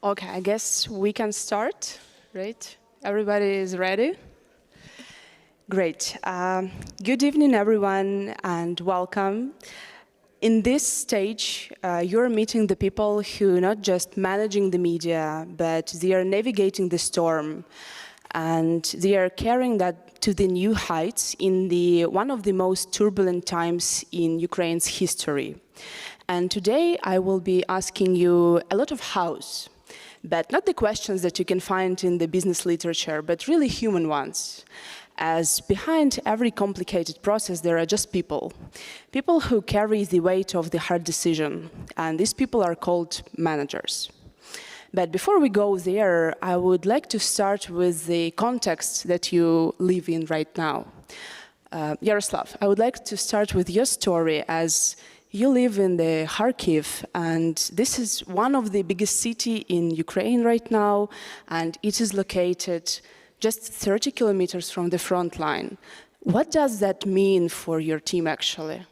Okay, I guess we can start, right? Everybody is ready? Great. Good evening, everyone, and welcome. In this stage, you're meeting the people who not just managing the media, but they are navigating the storm, and they are carrying that to the new heights in one of the most turbulent times in Ukraine's history. And today, I will be asking you a lot of hows, but not the questions that you can find in the business literature, but really human ones. As behind every complicated process, there are just people. People who carry the weight of the hard decision, and these people are called managers. But before we go there, I would like to start with the context that you live in right now. Yaroslav, I would like to start with your story, as you live in the Kharkiv, and this is one of the biggest cities in Ukraine right now, and it is located just 30 kilometers from the front line. What does that mean for your team, actually?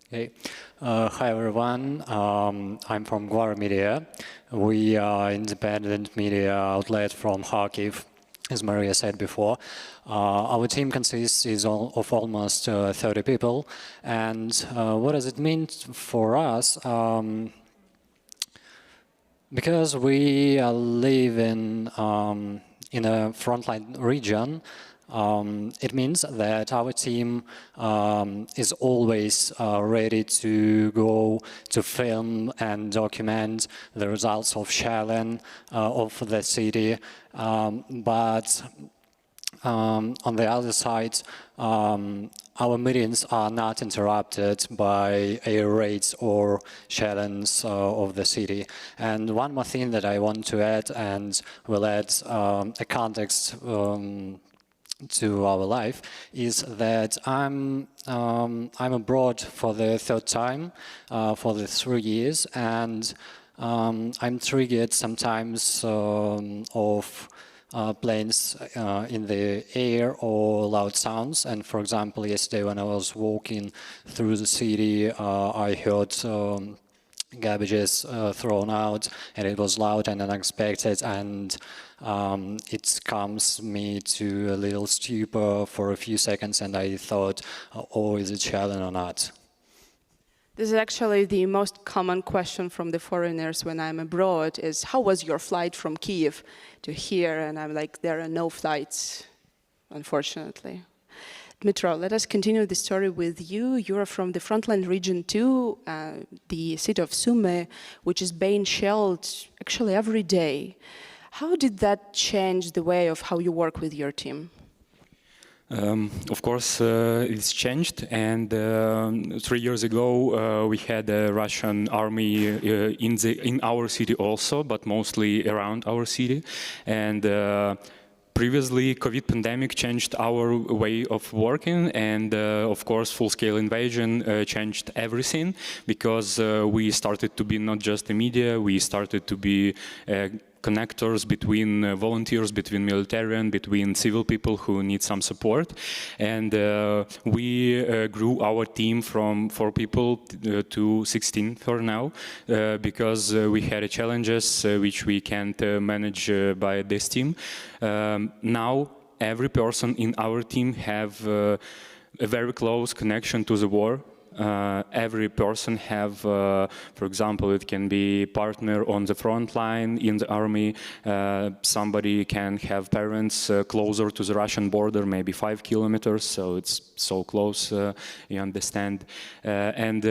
Hey. Hi, everyone. I'm from Gwara Media. We are an independent media outlet from Kharkiv, as Mariia said before. Our team consists of almost 30 people. And what does it mean for us? Because we live in a frontline region, it means that our team is always ready to go to film and document the results of shelling of the city. But on the other side, our meetings are not interrupted by air raids or shellings of the city. And one more thing that I want to add, and will add a context to our life, is that I'm abroad for the third time for the 3 years, and I'm triggered sometimes of planes in the air or loud sounds. And for example, yesterday when I was walking through the city, I heard garbages thrown out, and it was loud and unexpected, and it comes me to a little stupor for a few seconds, and I thought, oh, is it shelling or not? This is actually the most common question from the foreigners when I'm abroad, is how was your flight from Kyiv to here? And I'm like, there are no flights, unfortunately. Dmytro, let us continue the story with you. You're from the frontline region too, the city of Sumy, which is being shelled actually every day. How did that change the way of how you work with your team? Of course, it's changed, and 3 years ago we had a Russian army in our city also, but mostly around our city. And previously, COVID pandemic changed our way of working, and of course, full-scale invasion changed everything, because we started to be not just the media, we started to be connectors between volunteers, between military and between civil people who need some support. And we grew our team from 4 people to 16 for now, because we had challenges which we can't manage by this team. Now every person in our team have a very close connection to the war. Every person have, for example, it can be partner on the front line in the army. Somebody can have parents closer to the Russian border, maybe 5 kilometers, so it's so close, you understand. And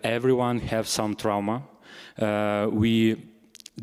everyone have some trauma. We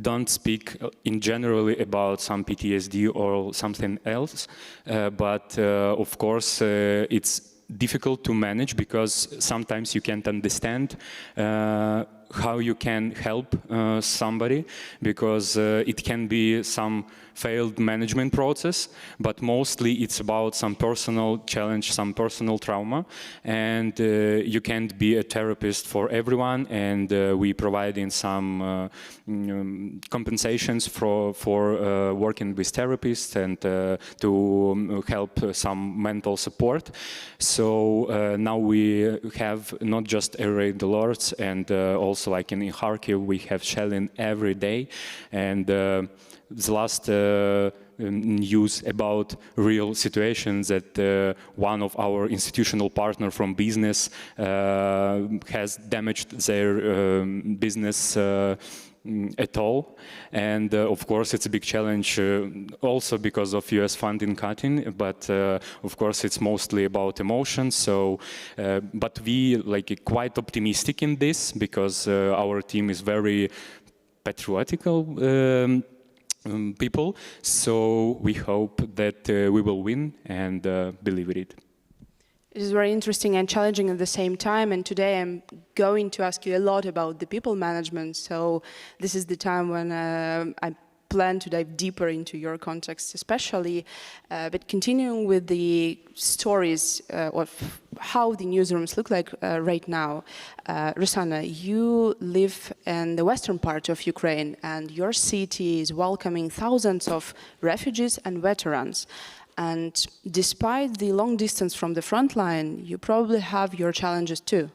don't speak in generally about some PTSD or something else, but of course it's difficult to manage, because sometimes you can't understand how you can help somebody, because it can be some failed management process, but mostly it's about some personal challenge, some personal trauma, and you can't be a therapist for everyone, and we provide in some compensations for working with therapists and to help some mental support. So now we have not just Array Dolores, and also like in Kharkiv we have shelling every day, and the last news about real situations that one of our institutional partner from business has damaged their business at all, and of course it's a big challenge also because of US funding cutting, but of course it's mostly about emotions. So but we like quite optimistic in this because our team is very patriotical people, so we hope that we will win and believe in it. It is very interesting and challenging at the same time, and today I'm going to ask you a lot about the people management, so this is the time when I plan to dive deeper into your context especially, but continuing with the stories of how the newsrooms look like right now. Rosana, you live in the western part of Ukraine, and your city is welcoming thousands of refugees and veterans. And despite the long distance from the front line, you probably have your challenges too.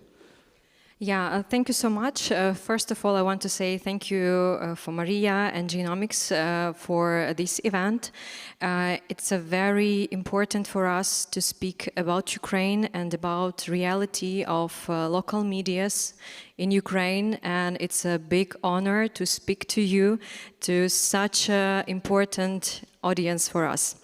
Yeah, thank you so much. First of all, I want to say thank you for Mariia and Jnomics for this event. It's very important for us to speak about Ukraine and about reality of local medias in Ukraine, and it's a big honor to speak to you, to such an important audience for us.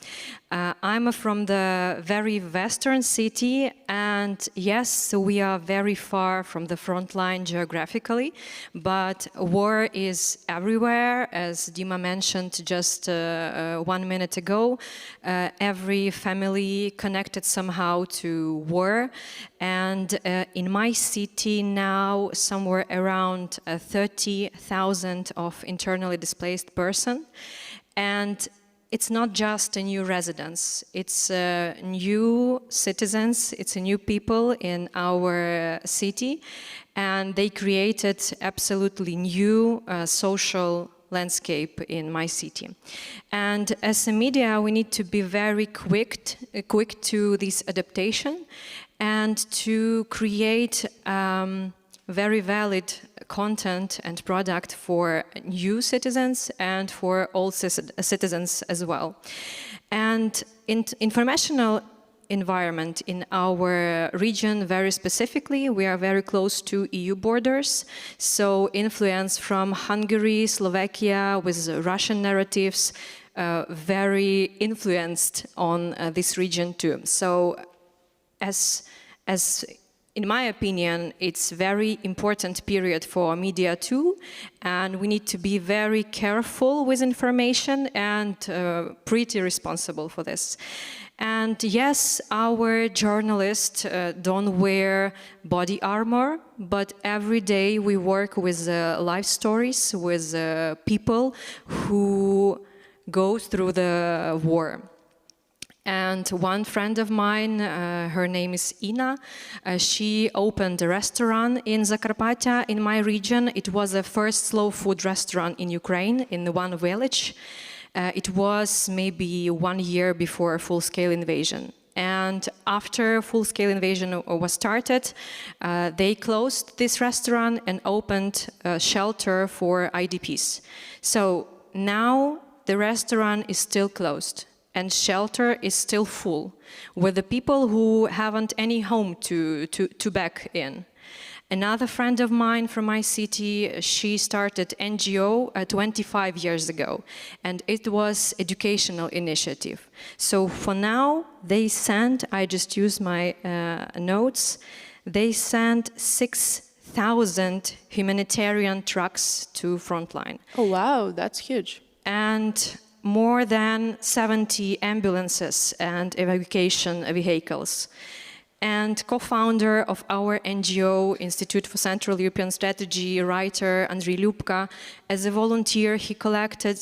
I'm from the very western city, and yes, we are very far from the front line geographically, but war is everywhere, as Dima mentioned just 1 minute ago. Every family connected somehow to war, and in my city now, somewhere around 30,000 of internally displaced person, and it's not just a new residents, it's new citizens, it's a new people in our city, and they created absolutely new social landscape in my city. And as a media, we need to be very quick to this adaptation and to create very valid content and product for new citizens and for all citizens as well. And in informational environment in our region, very specifically, we are very close to EU borders, so influence from Hungary, Slovakia with Russian narratives very influenced on this region too. So as in my opinion, it's a very important period for media too, and we need to be very careful with information and pretty responsible for this. And yes, our journalists don't wear body armor, but every day we work with life stories, with people who go through the war. And one friend of mine, her name is Ina, she opened a restaurant in Zakarpattia, in my region. It was the first slow food restaurant in Ukraine, in one village. It was maybe 1 year before a full-scale invasion. And after full-scale invasion was started, they closed this restaurant and opened a shelter for IDPs. So now the restaurant is still closed, and shelter is still full, with the people who haven't any home to back in. Another friend of mine from my city, she started NGO 25 years ago, and it was educational initiative. So for now, they sent, I just use my notes, they sent 6,000 humanitarian trucks to frontline. Oh wow, that's huge. And more than 70 ambulances and evacuation vehicles. and co-founder of our NGO, Institute for Central European Strategy, writer Andriy Lyubka. As a volunteer, he collected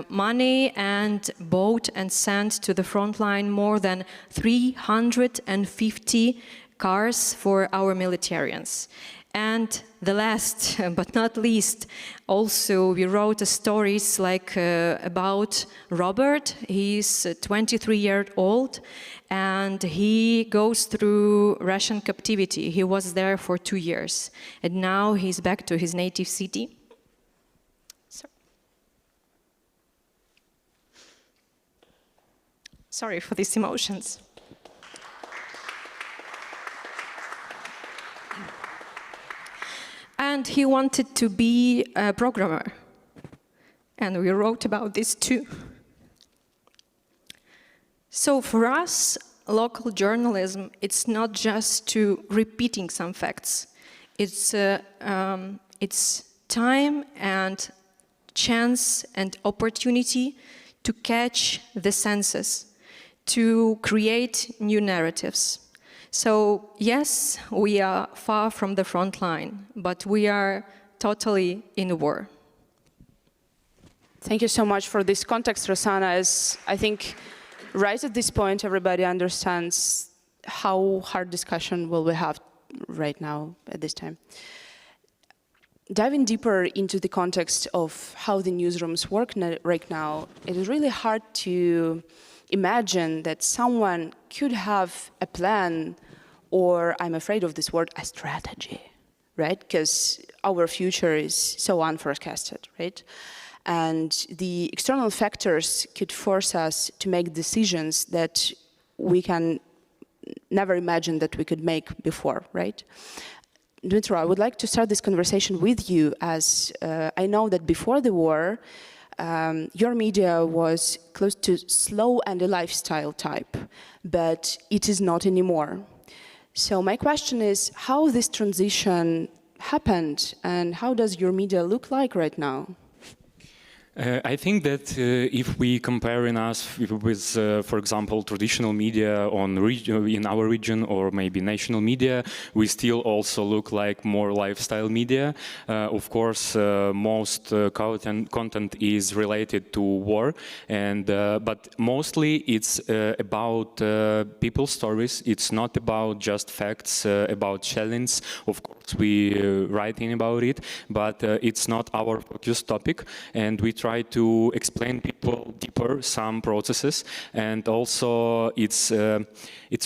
money and bought and sent to the front line more than 350 cars for our militarians. And the last but not least, also we wrote stories like about Robert. He's 23 years old and he goes through Russian captivity. He was there for 2 years and now he's back to his native city. Sorry for these emotions. And he wanted to be a programmer. And we wrote about this too. So for us, local journalism, it's not just to repeating some facts. It's time and chance and opportunity to catch the senses, to create new narratives. So yes, we are far from the front line, but we are totally in a war. Thank you so much for this context, Rosana. As I think right at this point, everybody understands how hard discussion will we have right now at this time. Diving deeper into the context of how the newsrooms work right now, it is really hard to imagine that someone could have a plan, or I'm afraid of this word, a strategy, right? Because our future is so unforecasted, right? And the external factors could force us to make decisions that we can never imagine that we could make before, right? Dmytro, I would like to start this conversation with you, as I know that before the war, your media was close to slow and a lifestyle type, but it is not anymore. So my question is, how this transition happened and how does your media look like right now? I think that if we compare us with, for example, traditional media in our region or maybe national media, we still also look like more lifestyle media. Of course, most content is related to war, but mostly it's about people's stories. It's not about just facts about challenge. Of course, we writing about it, but it's not our focus topic, and we try to explain people deeper some processes, and also it's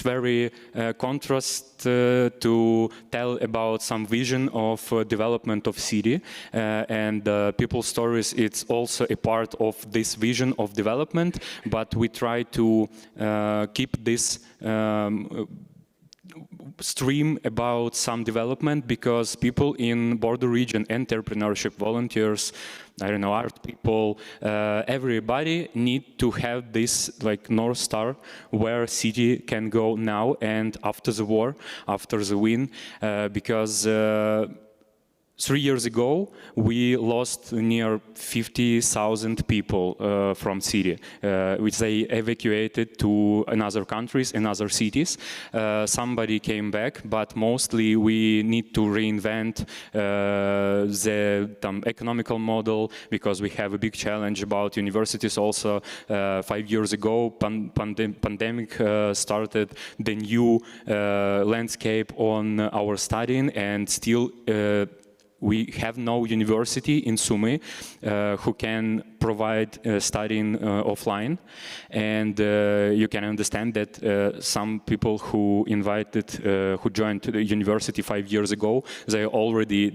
very contrast to tell about some vision of development of city, and people's stories. It's also a part of this vision of development, but we try to keep this stream about some development, because people in border region, entrepreneurship, volunteers, I don't know, art people, everybody need to have this like North Star where city can go now and after the war, after the win, because 3 years ago, we lost near 50,000 people from city, which they evacuated to another countries and other cities. Somebody came back, but mostly we need to reinvent the economical model, because we have a big challenge about universities also. 5 years ago, pandemic started the new landscape on our studying, and still we have no university in Sumy who can provide studying offline, and you can understand that some people who joined the university 5 years ago, they already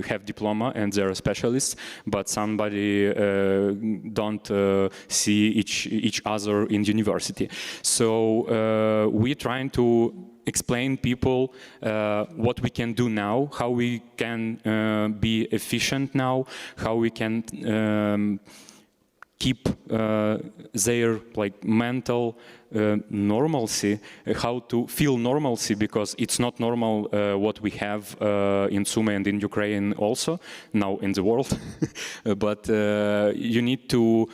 have diploma and they're specialists, but somebody don't see each other in university. So we're trying to explain people what we can do now, how we can be efficient now, how we can keep their mental normalcy, how to feel normalcy, because it's not normal what we have in Sumy and in Ukraine also, now in the world. But you need to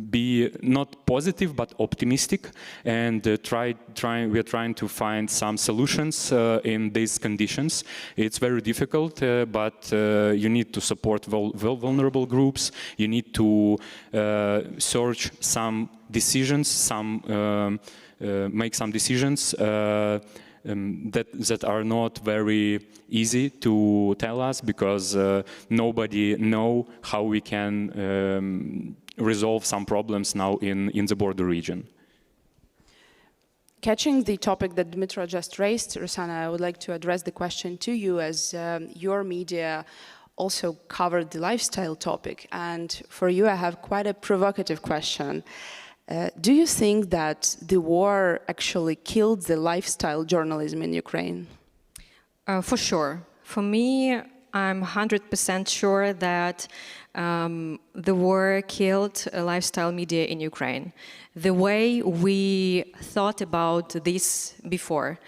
be not positive but optimistic, and we are trying to find some solutions in these conditions. It's very difficult, but you need to support vulnerable groups. You need to search some decisions, make some decisions that are not very easy to tell us, because nobody know how we can resolve some problems now in the border region. Catching the topic that Dmytro just raised, Rosana, I would like to address the question to you, as your media also covered the lifestyle topic. And for you, I have quite a provocative question. Do you think that the war actually killed the lifestyle journalism in Ukraine? For sure. For me, I'm 100% sure that the war killed lifestyle media in Ukraine. The way we thought about this before.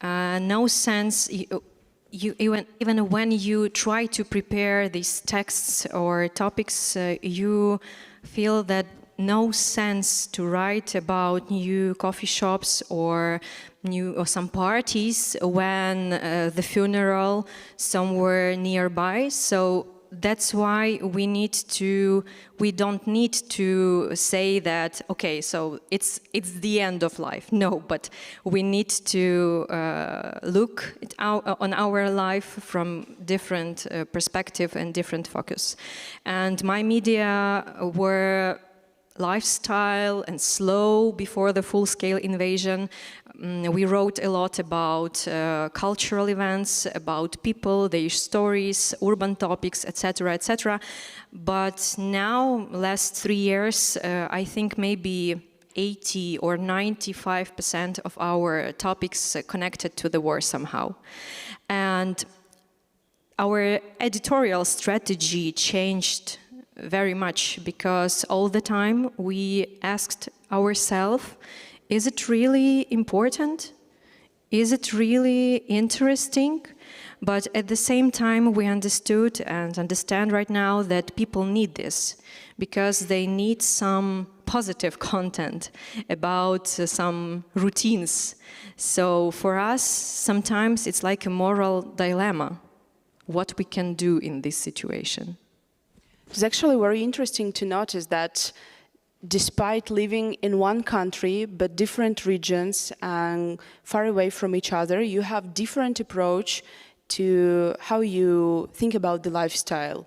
No sense, even when you try to prepare these texts or topics, you feel that no sense to write about new coffee shops or some parties when the funeral somewhere nearby. So that's why we don't need to say that, okay, so it's the end of life. No, but we need to look on our life from different perspective and different focus. And my media were lifestyle and slow before the full-scale invasion. We wrote a lot about cultural events, about people, their stories, urban topics, etc., etc. But now, last 3 years, I think maybe 80 or 95% of our topics connected to the war somehow. And our editorial strategy changed very much, because all the time we asked ourselves, is it really important? Is it really interesting? But at the same time we understood and understand right now that people need this, because they need some positive content about some routines. So for us, sometimes it's like a moral dilemma, what we can do in this situation. It's actually very interesting to notice that despite living in one country, but different regions and far away from each other, you have different approach to how you think about the lifestyle.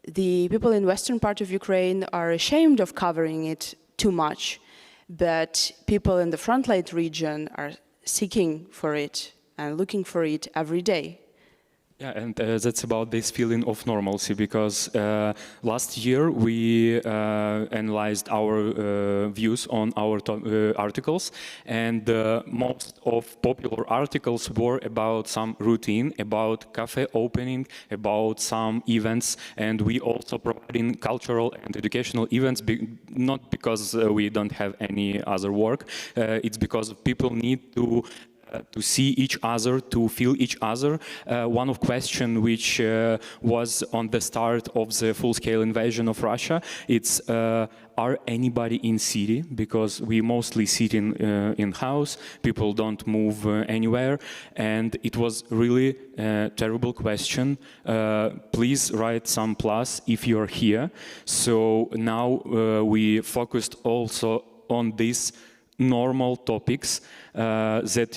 The people in western part of Ukraine are ashamed of covering it too much, but people in the frontline region are seeking for it and looking for it every day. Yeah, and that's about this feeling of normalcy, because last year we analyzed our views on our articles, and most of popular articles were about some routine, about cafe opening, about some events, and we also providing cultural and educational events, not because we don't have any other work, it's because people need to see each other, to feel each other. One of question which was on the start of the full-scale invasion of Russia, it's are anybody in city? Because we mostly sit in house, people don't move anywhere, and it was really a terrible question. Please write some plus if you're here. So now we focused also on this normal topics that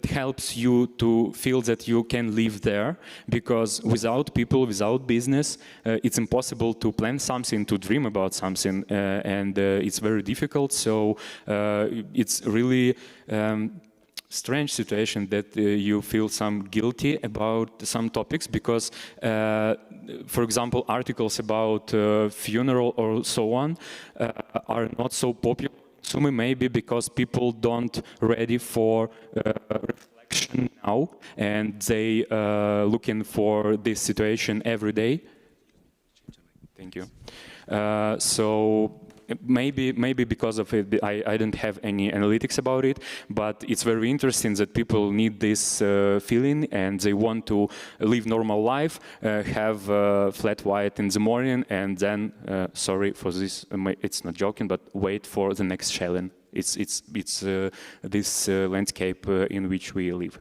helps you to feel that you can live there, because without people, without business, it's impossible to plan something, to dream about something, and it's very difficult. So it's really strange situation that you feel some guilty about some topics, because for example, articles about funeral or so on are not so popular. Sumy, maybe because people don't ready for reflection now, and they looking for this situation every day. Thank you. So maybe because of it, I don't have any analytics about it, but it's very interesting that people need this feeling and they want to live normal life, have flat white in the morning, and then, sorry for this, it's not joking, but wait for the next challenge. It's this landscape in which we live.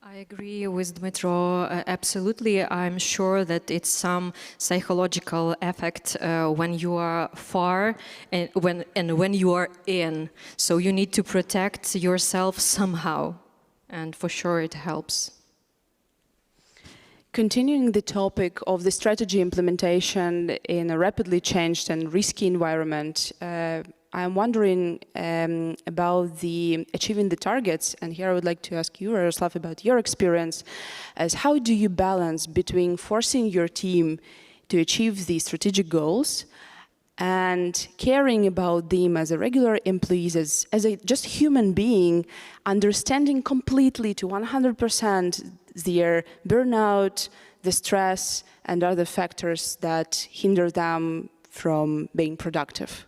I agree with Dmytro, absolutely. I'm sure that it's some psychological effect when you are far and when you are in. So you need to protect yourself somehow, and for sure it helps. Continuing the topic of the strategy implementation in a rapidly changed and risky environment, I'm wondering about the achieving the targets, and here I would like to ask you, Yaroslav, about your experience, as how do you balance between forcing your team to achieve the strategic goals and caring about them as a regular employees, as a just human being, understanding completely to 100% their burnout, the stress, and other factors that hinder them from being productive?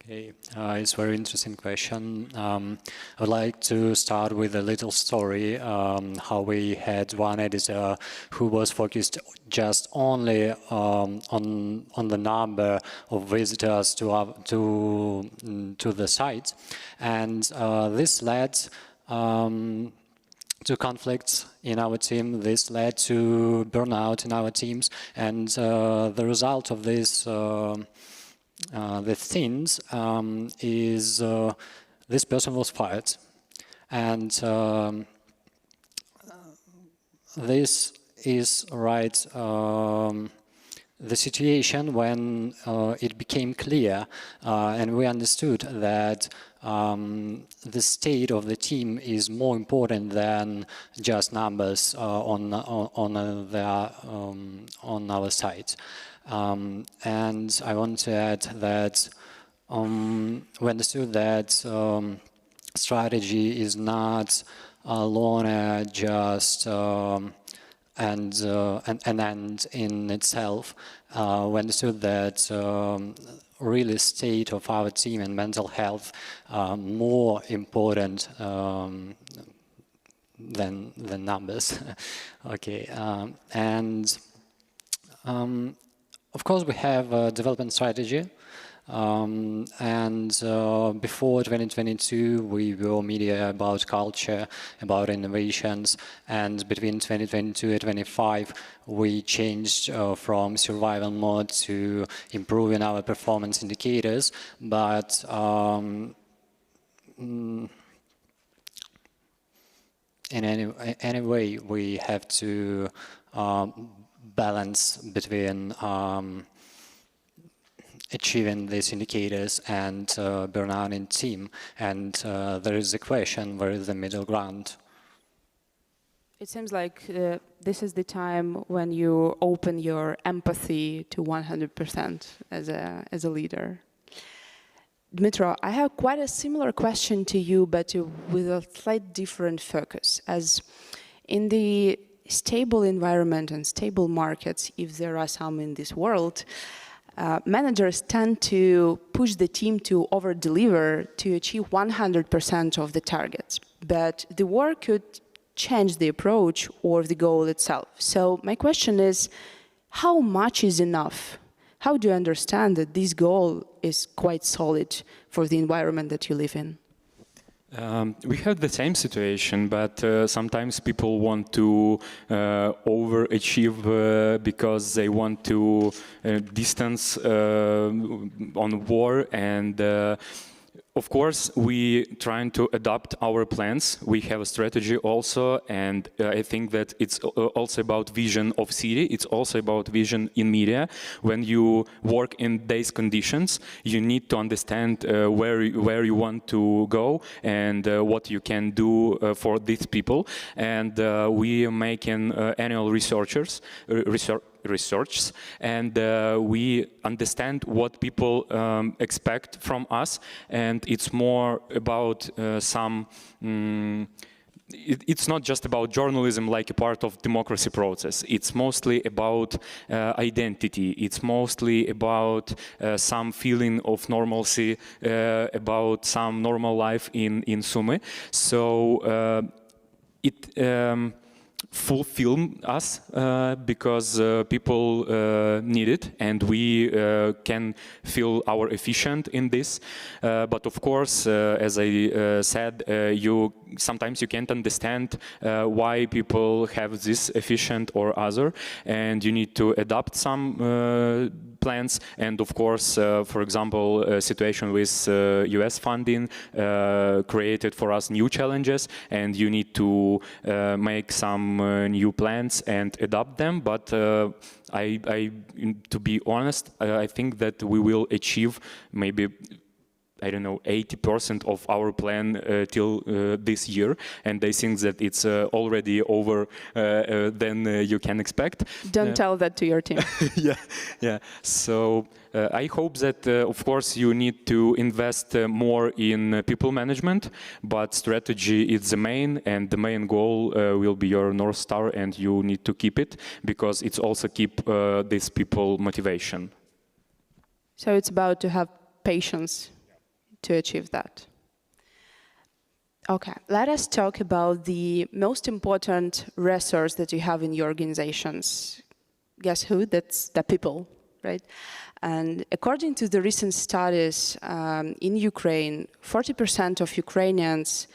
Okay, it's a very interesting question. I would like to start with a little story, how we had one editor who was focused just only on the number of visitors to the site, and this led to conflicts in our team. This led to burnout in our teams, and the result of this the things is this person was fired, and this is right the situation when it became clear and we understood that the state of the team is more important than just numbers on our site. And I want to add that we understood that strategy is not alone just an end in itself. We understood that really state of our team and mental health more important than numbers. Okay, and of course, we have a development strategy, and before 2022, we were media about culture, about innovations, and between 2022 and 2025, we changed from survival mode to improving our performance indicators, but in any way, we have to balance between achieving these indicators and burnout in team, and there is a question, where is the middle ground? It seems like this is the time when you open your empathy to 100% as a leader. Dmytro, I have quite a similar question to you, but with a slight different focus. As in the stable environment and stable markets, if there are some in this world, managers tend to push the team to over-deliver to achieve 100% of the targets. But the war could change the approach or the goal itself. So my question is, how much is enough? How do you understand that this goal is quite solid for the environment that you live in? We have the same situation, but sometimes people want to overachieve because they want to distance on war, and of course, we trying to adapt our plans. We have a strategy also, and I think that it's also about vision of city. It's also about vision in media. When you work in these conditions, you need to understand where you want to go and what you can do for these people. And we are making annual research, and we understand what people expect from us, and it's more about some it's not just about journalism like a part of democracy process. It's mostly about identity. It's mostly about some feeling of normalcy, about some normal life in Sumy. So it fulfill us because people need it, and we can feel our efficient in this. But of course, as I said, sometimes you can't understand why people have this efficient or other, and you need to adapt some plans. And of course, for example, a situation with US funding created for us new challenges, and you need to make some new plans and adapt them. But to be honest, I think that we will achieve maybe, I don't know, 80% of our plan till this year, and I think that it's already over than you can expect. Don't tell that to your team. Yeah. So I hope that, of course, you need to invest more in people management, but strategy is the main, and the main goal will be your North Star, and you need to keep it, because it's also keep this people motivation. So it's about to have patience to achieve that. Okay, let us talk about the most important resource that you have in your organizations. Guess who? That's the people, right? And according to the recent studies in Ukraine, 40% of Ukrainians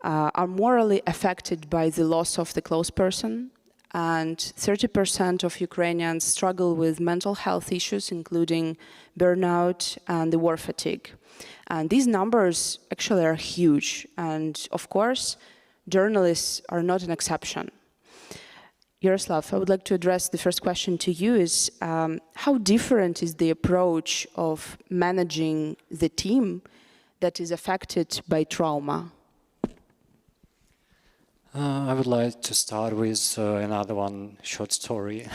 are morally affected by the loss of the close person, and 30% of Ukrainians struggle with mental health issues, including burnout and the war fatigue. And these numbers actually are huge, and of course, journalists are not an exception. Yaroslav, I would like to address the first question to you is, how different is the approach of managing the team that is affected by trauma? I would like to start with another short story.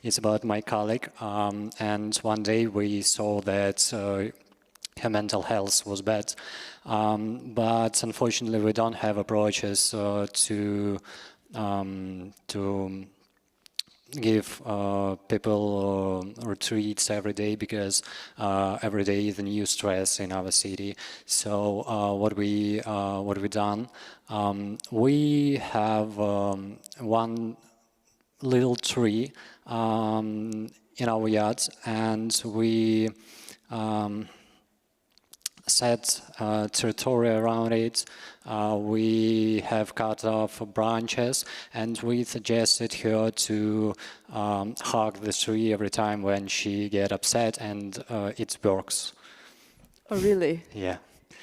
It's about my colleague, and one day we saw that her mental health was bad, but unfortunately we don't have approaches to give people retreats every day, because every day is a new stress in our city. So what we done, we have one little tree in our yard, and we set territory around it. We have cut off branches, and we suggested her to hug the tree every time when she gets upset, and it works. Oh, really? Yeah.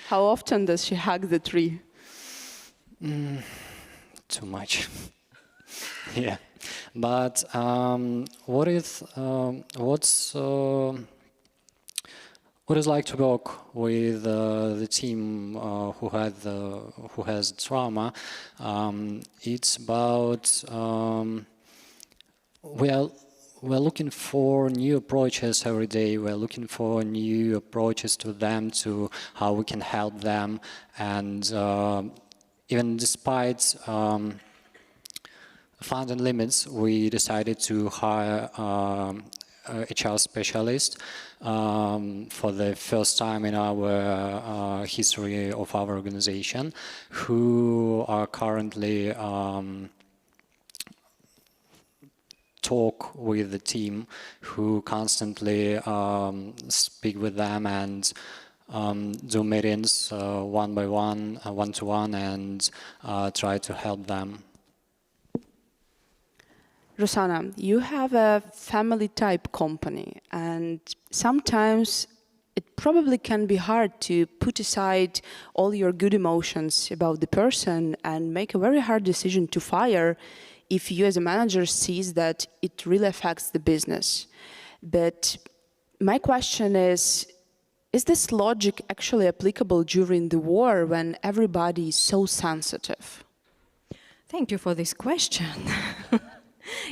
How often does she hug the tree? Too much. Yeah. But what is like to work with the team who has trauma? It's about we're looking for new approaches every day. We're looking for new approaches to them, to how we can help them, and even despite funding limits, we decided to hire HR specialist for the first time in our history of our organization, who are currently talk with the team, who constantly speak with them and do meetings one by one, one-to-one, and try to help them. Rosana, you have a family-type company, and sometimes it probably can be hard to put aside all your good emotions about the person and make a very hard decision to fire if you as a manager sees that it really affects the business. But my question is this logic actually applicable during the war when everybody is so sensitive? Thank you for this question.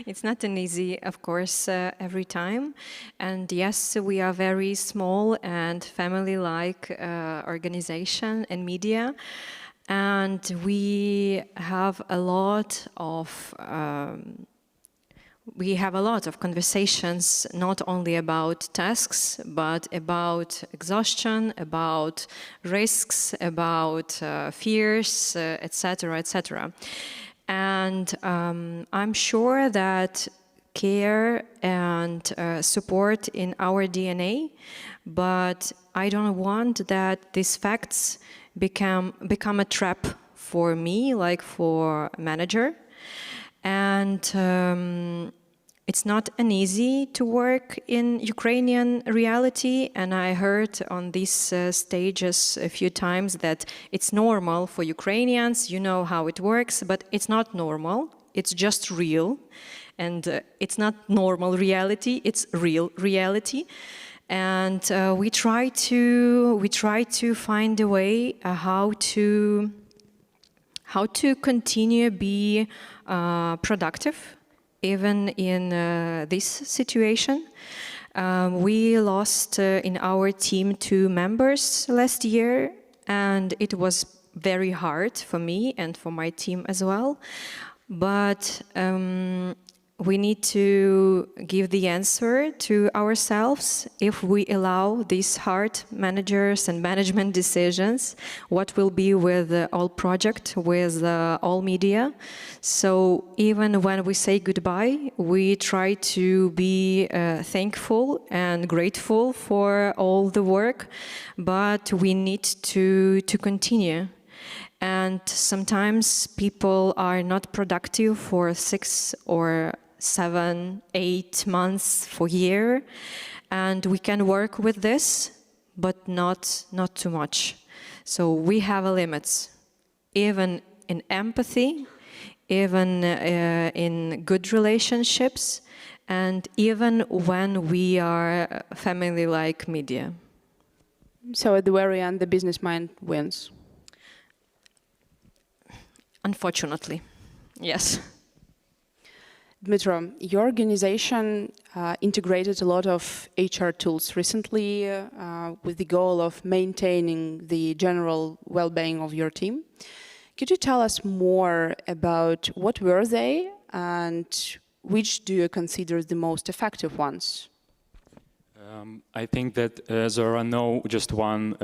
It's not an easy, of course, every time. And yes, we are very small and family-like organization and media. And we have a lot of conversations, not only about tasks, but about exhaustion, about risks, about fears, etc., etc. And I'm sure that care and support in our DNA, but I don't want that these facts become a trap for me, like for a manager. And it's not an easy to work in Ukrainian reality, and I heard on these stages a few times that it's normal for Ukrainians, you know how it works, but it's not normal, it's just real, and it's not normal reality, it's real reality. And we try to find a way how to continue be productive even in this situation. We lost in our team 2 members last year, and it was very hard for me and for my team as well. But we need to give the answer to ourselves. If we allow these hard managers and management decisions, what will be with all project, with all media. So even when we say goodbye, we try to be thankful and grateful for all the work, but we need to continue. And sometimes people are not productive for 6 or 7, 8 months, for a year, and we can work with this, but not too much. So we have limits, even in empathy, even in good relationships, and even when we are family-like media. So at the very end, the business mind wins. Unfortunately, yes. Dmytro, your organization integrated a lot of HR tools recently with the goal of maintaining the general well-being of your team. Could you tell us more about what were they and which do you consider the most effective ones? I think that there are no just one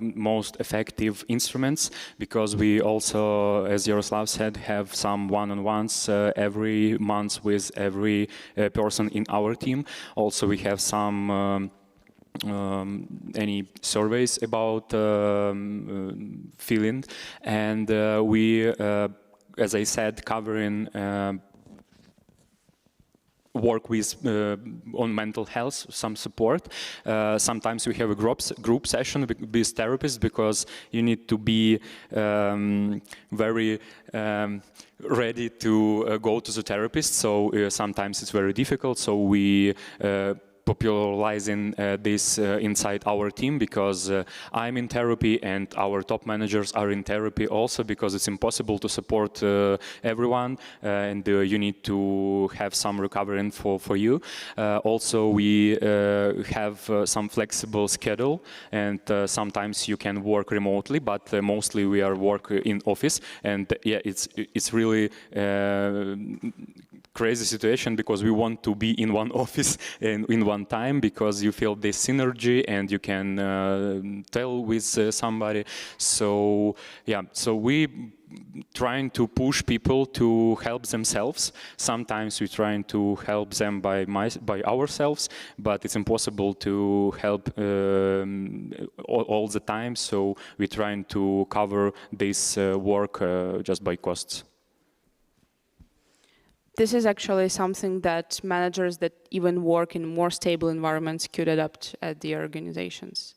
most effective instruments, because we also, as Yaroslav said, have some one-on-ones every month with every person in our team. Also, we have some any surveys about feeling, and we, as I said, covering work with on mental health, some support. Sometimes we have a group session with therapists, because you need to be very ready to go to the therapist. So sometimes it's very difficult. So we popularizing this inside our team, because I'm in therapy and our top managers are in therapy also, because it's impossible to support everyone, and you need to have some recovering for you. Also, we have some flexible schedule, and sometimes you can work remotely, but mostly we are work in office. And yeah, it's really crazy situation, because we want to be in one office and in one time, because you feel this synergy and you can tell with somebody. So yeah, so we trying to push people to help themselves. Sometimes we're trying to help them by ourselves, but it's impossible to help all the time. So we're trying to cover this work just by costs. This is actually something that managers that even work in more stable environments could adopt at their organizations.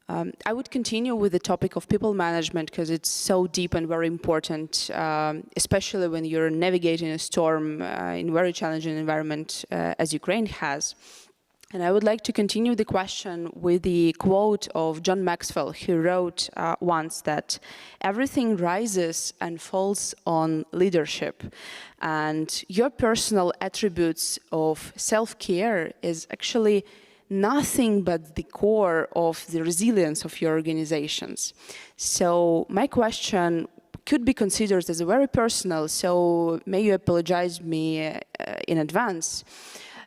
I would continue with the topic of people management, because it's so deep and very important, especially when you're navigating a storm in a very challenging environment as Ukraine has. And I would like to continue the question with the quote of John Maxwell, who wrote once that everything rises and falls on leadership. And your personal attributes of self-care is actually nothing but the core of the resilience of your organizations. So my question could be considered as a very personal, so may you apologize me in advance,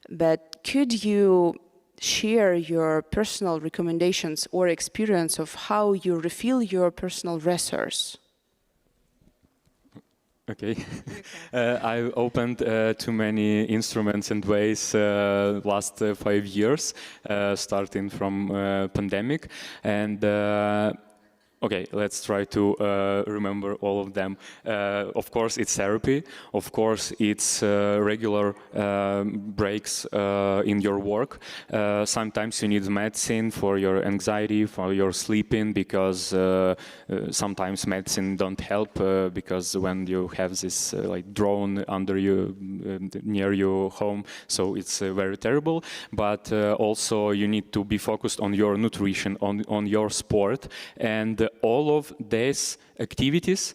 but could you share your personal recommendations or experience of how you refill your personal resource? Okay. I opened too many instruments and ways last 5 years, starting from pandemic, and okay, let's try to remember all of them. Of course, it's therapy. Of course, it's regular breaks in your work. Sometimes you need medicine for your anxiety, for your sleeping, because sometimes medicine don't help because when you have this like drone under you, near your home, so it's very terrible. But also you need to be focused on your nutrition, on your sport, and all of these activities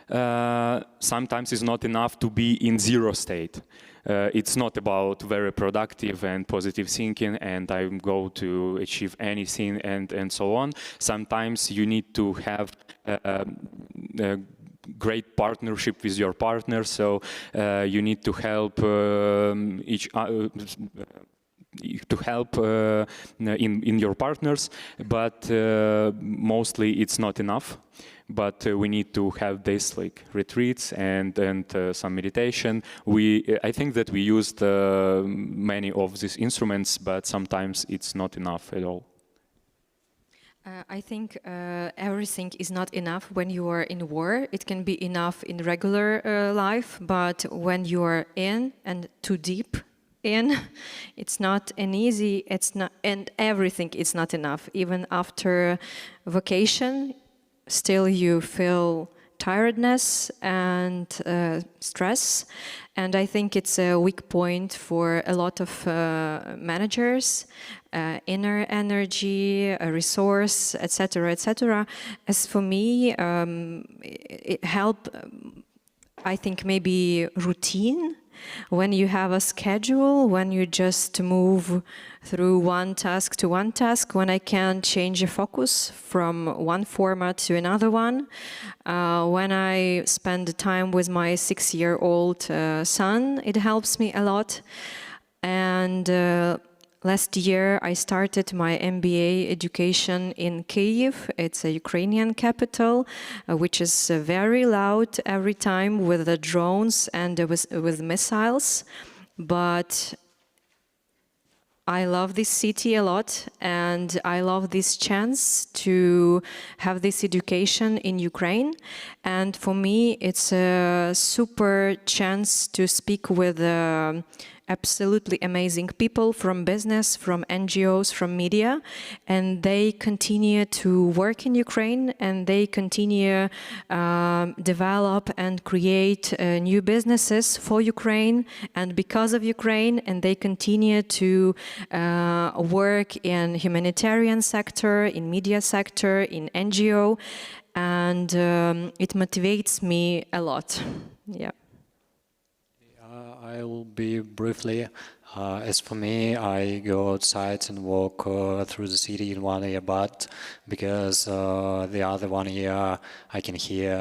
sometimes is not enough to be in zero state. It's not about very productive and positive thinking and I go to achieve anything and so on. Sometimes you need to have a great partnership with your partner, so you need to help each other, to help in your partners, but mostly it's not enough. But we need to have this like retreats and some meditation. I think that we used many of these instruments, but sometimes it's not enough at all. I think everything is not enough when you are in war. It can be enough in regular life, but when you are in and too deep in, it's not an easy, it's not, and everything is not enough. Even after vacation, still you feel tiredness and stress. And I think it's a weak point for a lot of managers, inner energy, a resource, etc., etc. As for me, it helped, I think maybe routine. When you have a schedule, when you just move through one task to one task, when I can change the focus from one format to another one, when I spend time with my 6-year-old son, it helps me a lot. And last year, I started my MBA education in Kyiv. It's a Ukrainian capital, which is very loud every time with the drones and with missiles. But I love this city a lot, and I love this chance to have this education in Ukraine. And for me, it's a super chance to speak with absolutely amazing people from business, from NGOs, from media, and they continue to work in Ukraine, and they continue develop and create new businesses for Ukraine and because of Ukraine, and they continue to work in humanitarian sector, in media sector, in NGO, and it motivates me a lot. Yeah. I will be briefly. As for me, I go outside and walk through the city in 1 ear bud, because the other 1 ear I can hear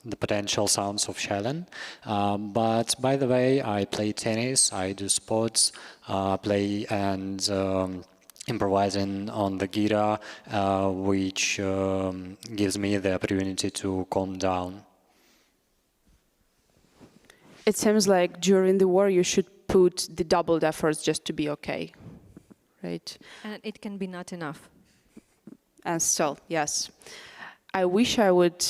the potential sounds of shelling. But by the way, I play tennis, I do sports, play and improvising on the guitar, which gives me the opportunity to calm down. It seems like during the war you should put the doubled efforts just to be okay, right? And it can be not enough. And still, yes. I wish I would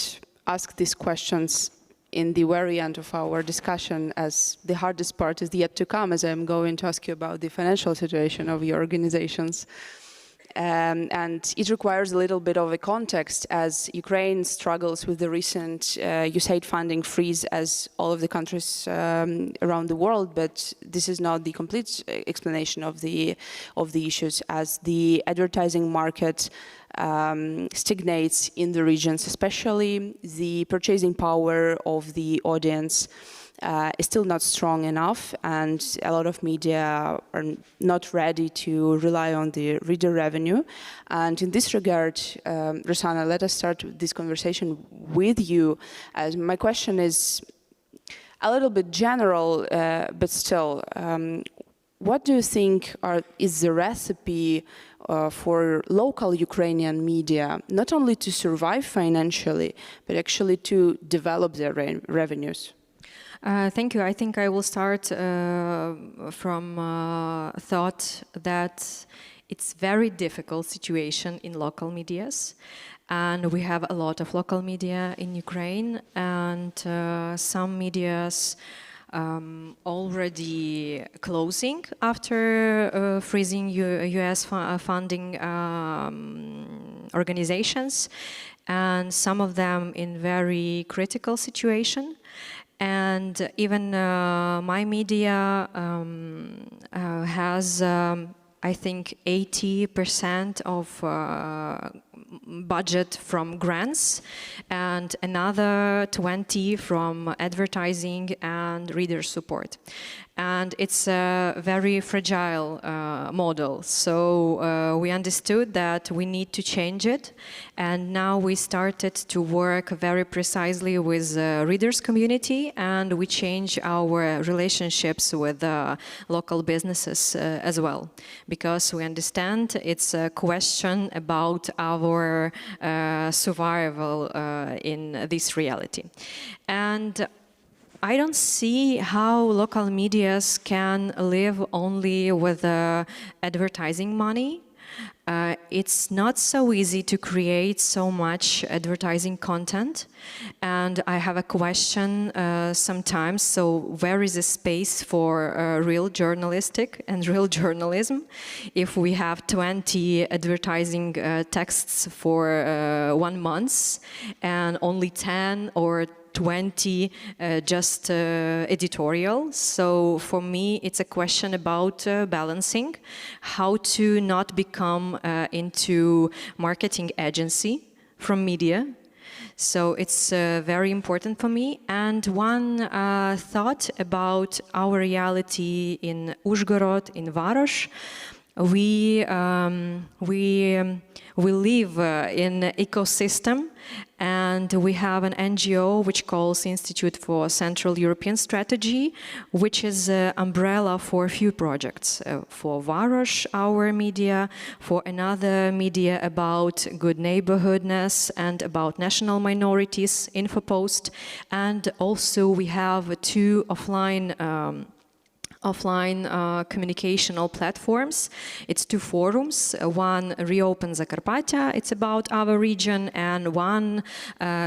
ask these questions in the very end of our discussion, as the hardest part is yet to come, as I'm going to ask you about the financial situation of your organizations. And it requires a little bit of a context, as Ukraine struggles with the recent USAID funding freeze, as all of the countries around the world. But this is not the complete explanation of the issues, as the advertising market stagnates in the regions, especially the purchasing power of the audience is still not strong enough, and a lot of media are not ready to rely on the reader revenue. And in this regard, Rosana, let us start this conversation with you. As my question is a little bit general, but still, what do you think is the recipe for local Ukrainian media, not only to survive financially, but actually to develop their revenues? Thank you. I think I will start from thought that it's very difficult situation in local medias, and we have a lot of local media in Ukraine, and some medias already closing after freezing US funding organizations, and some of them in very critical situation. And even my media has, I think, 80% of budget from grants and another 20 from advertising and reader support. And it's a very fragile model. So we understood that we need to change it. And now we started to work very precisely with the readers community, and we change our relationships with local businesses as well. Because we understand it's a question about our survival in this reality. And I don't see how local medias can live only with advertising money. It's not so easy to create so much advertising content. And I have a question sometimes, so where is the space for real journalistic and real journalism if we have 20 advertising texts for 1 month and only 10 or 20 just editorial. So for me, it's a question about balancing, how to not become into marketing agency from media. So it's very important for me. And one thought about our reality in Uzhgorod, in Varosh. We live in an ecosystem, and we have an NGO which calls Institute for Central European Strategy, which is an umbrella for a few projects. For Varosh, our media, for another media about good neighborhoodness and about national minorities, Infopost, and also we have 2 offline communicational platforms. It's 2 forums. One Reopen Zakarpattia, it's about our region, and one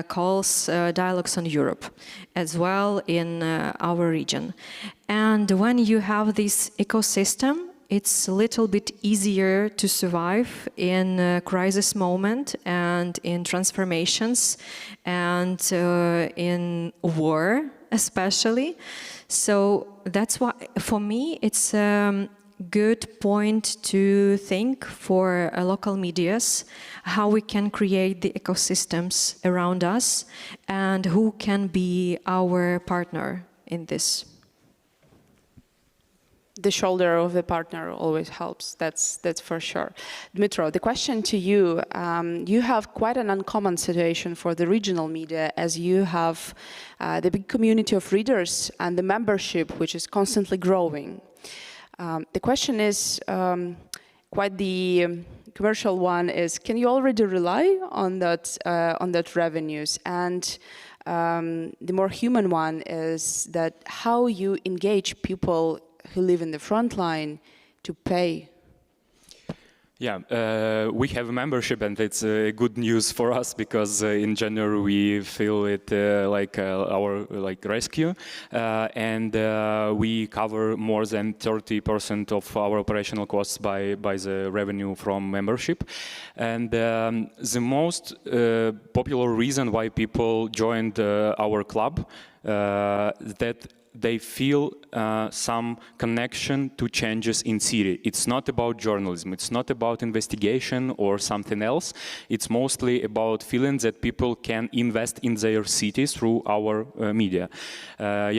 calls Dialogues on Europe, as well in our region. And when you have this ecosystem, it's a little bit easier to survive in a crisis moment and in transformations and in war especially. So that's why, for me, it's a good point to think for local medias, how we can create the ecosystems around us and who can be our partner in this. The shoulder of the partner always helps, that's for sure. Dmytro, the question to you, you have quite an uncommon situation for the regional media, as you have the big community of readers and the membership, which is constantly growing. The question is, quite the commercial one, is can you already rely on that revenues? And the more human one is that how you engage people who live in the front line to pay. Yeah, we have a membership, and it's good news for us because in January we feel it like our rescue, and we cover more than 30% of our operational costs by the revenue from membership. And the most popular reason why people joined our club that they feel some connection to changes in city. It's not about journalism, it's not about investigation or something else. It's mostly about feeling that people can invest in their cities through our media.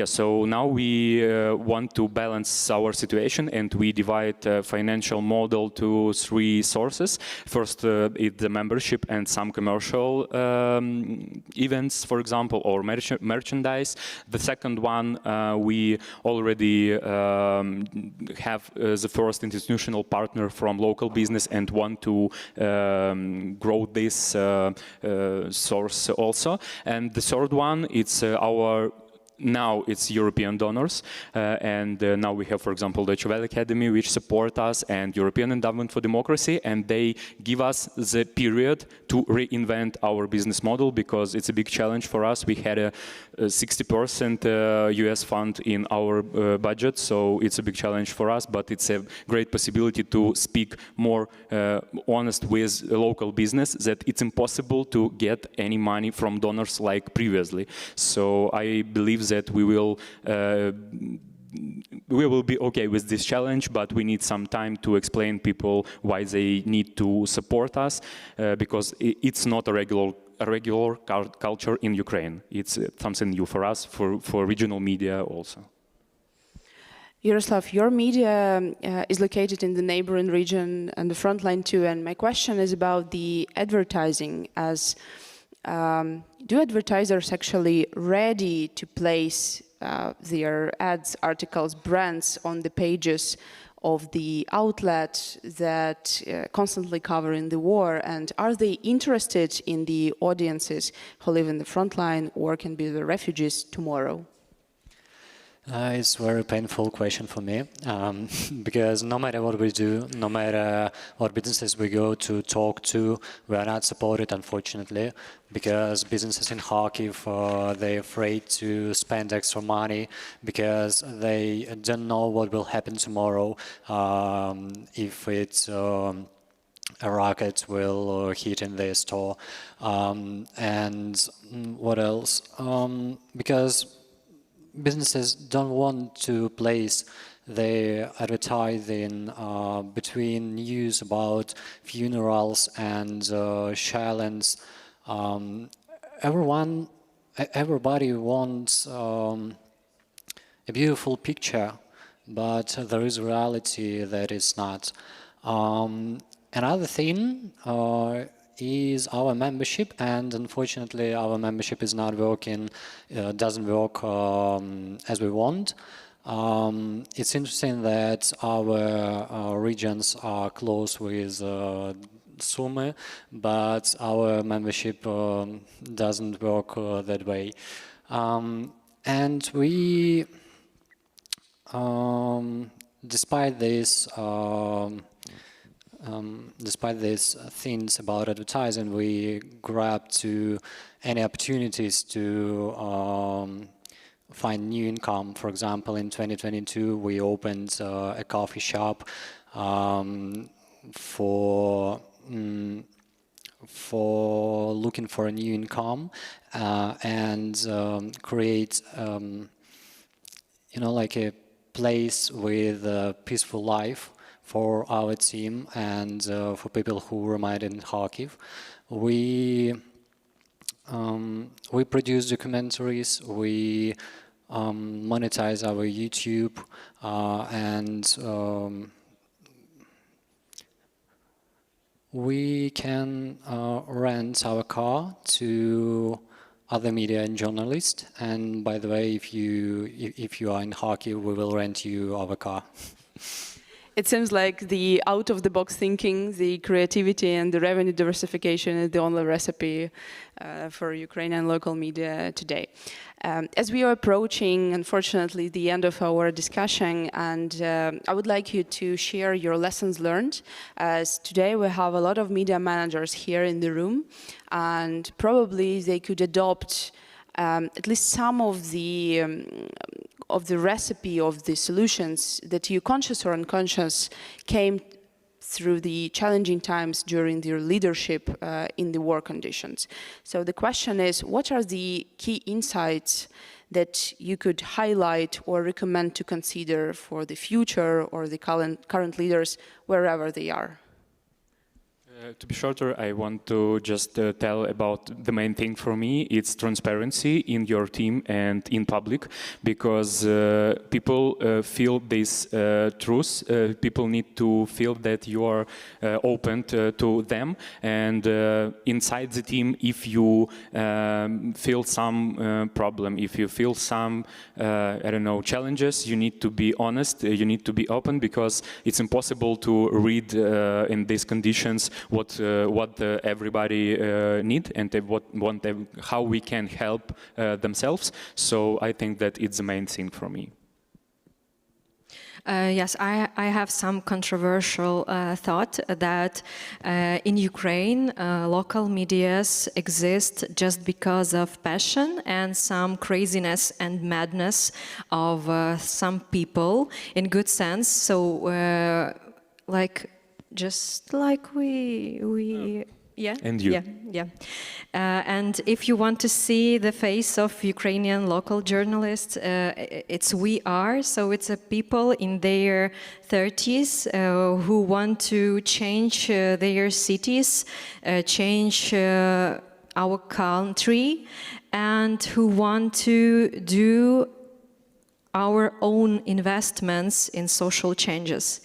So now we want to balance our situation, and we divide financial model to three sources. First, it's the membership and some commercial events, for example, or merchandise. The second one, we already have the first institutional partner from local business and want to grow this source also. And the third one, it's now it's European donors, and now we have, for example, the Deutsche Welle Academy, which support us, and European Endowment for Democracy, and they give us the period to reinvent our business model, because it's a big challenge for us. We had a 60% US fund in our budget, so it's a big challenge for us, but it's a great possibility to speak more honest with local business, that it's impossible to get any money from donors like previously. So I believe that we will be okay with this challenge, but we need some time to explain people why they need to support us, because it's not a regular culture in Ukraine. It's something new for us, for regional media also. Yaroslav, your media is located in the neighboring region and the front line too, and my question is about the advertising. As do advertisers actually ready to place their ads, articles, brands on the pages of the outlet that constantly covering the war, and are they interested in the audiences who live in the front line or can be the refugees tomorrow? It's a very painful question for me, because no matter what we do, no matter what businesses we go to talk to, we are not supported, unfortunately, because businesses in Kharkiv, they're afraid to spend extra money because they don't know what will happen tomorrow, if it's a rocket will hit in their store, and what else? Because businesses don't want to place their advertising between news about funerals and shells. Everybody wants a beautiful picture, but there is a reality that is not. Another thing is our membership, and unfortunately our membership is not working, doesn't work as we want. It's interesting that our regions are close with Sumy, but our membership doesn't work that way. And we, despite these things about advertising, we grab to any opportunities to find new income. For example, in 2022, we opened a coffee shop for looking for a new income and create, like a place with a peaceful life for our team and for people who remain in Kharkiv. We produce documentaries, we monetize our YouTube, and we can rent our car to other media and journalists. And by the way, if you are in Kharkiv, we will rent you our car. It seems like the out-of-the-box thinking, the creativity and the revenue diversification is the only recipe for Ukrainian local media today. As we are approaching, unfortunately, the end of our discussion, and I would like you to share your lessons learned, as today we have a lot of media managers here in the room, and probably they could adopt at least some of the recipe of the solutions that you, conscious or unconscious, came through the challenging times during their leadership in the war conditions. So the question is, what are the key insights that you could highlight or recommend to consider for the future or the current leaders, wherever they are? To be shorter, I want to just tell about the main thing for me. It's transparency in your team and in public, because people feel this truth. People need to feel that you are open to them. And inside the team, if you feel some problem, if you feel some, I don't know, challenges, you need to be honest, you need to be open, because it's impossible to read in these conditions what everybody need and how we can help themselves. So I think that it's the main thing for me. Yes, I have some controversial thought that in Ukraine, local medias exist just because of passion and some craziness and madness of some people, in good sense. So, just like we yeah, and you. Yeah. And if you want to see the face of Ukrainian local journalists, it's we are. So it's a people in their 30s who want to change their cities, change our country, and who want to do our own investments in social changes.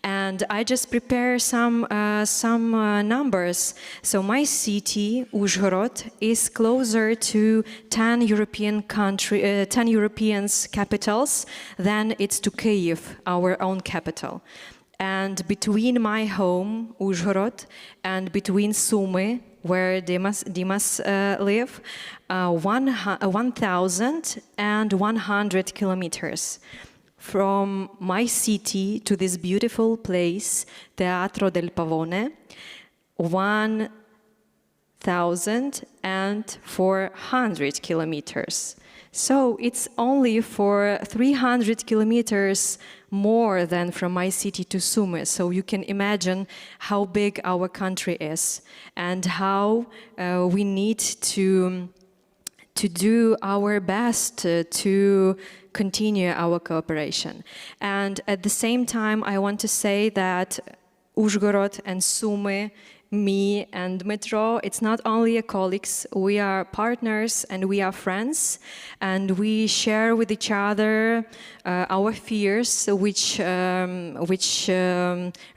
And I just prepare some numbers. So my city, Uzhhorod, is closer to 10 European capitals than it's to Kyiv, our own capital. And between my home, Uzhhorod, and between Sumy, where Dimas live, 1,100 kilometers from my city to this beautiful place, Teatro del Pavone, 1,400 kilometers. So it's only for 300 kilometers more than from my city to Sumy. So you can imagine how big our country is and how we need to do our best to continue our cooperation. And at the same time, I want to say that Uzhhorod and Sumy, me and Dmytro, it's not only colleagues, we are partners and we are friends, and we share with each other our fears, which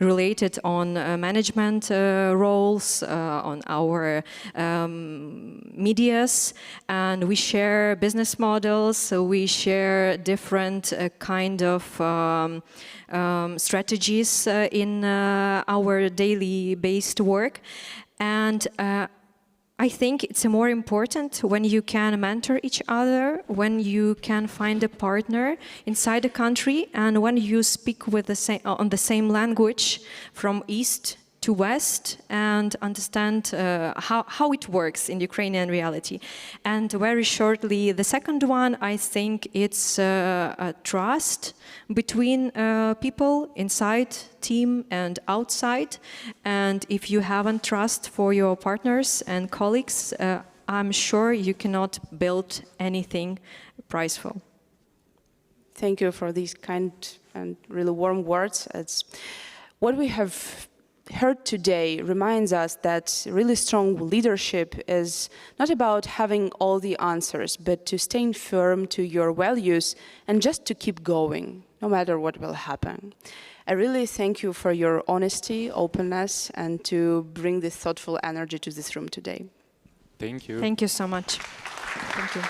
related on management roles, on our medias, and we share business models, so we share different kind of strategies in our daily based work. And I think it's more important when you can mentor each other, when you can find a partner inside the country, and when you speak with on the same language from east to west and understand how it works in Ukrainian reality. And very shortly, the second one, I think it's a trust between people inside team and outside. And if you haven't trust for your partners and colleagues, I'm sure you cannot build anything prizeful. Thank you for these kind and really warm words. It's what we have heard today reminds us that really strong leadership is not about having all the answers, but to stay firm to your values and just to keep going, no matter what will happen. I really thank you for your honesty, openness, and to bring this thoughtful energy to this room today. Thank you. Thank you so much. Thank you.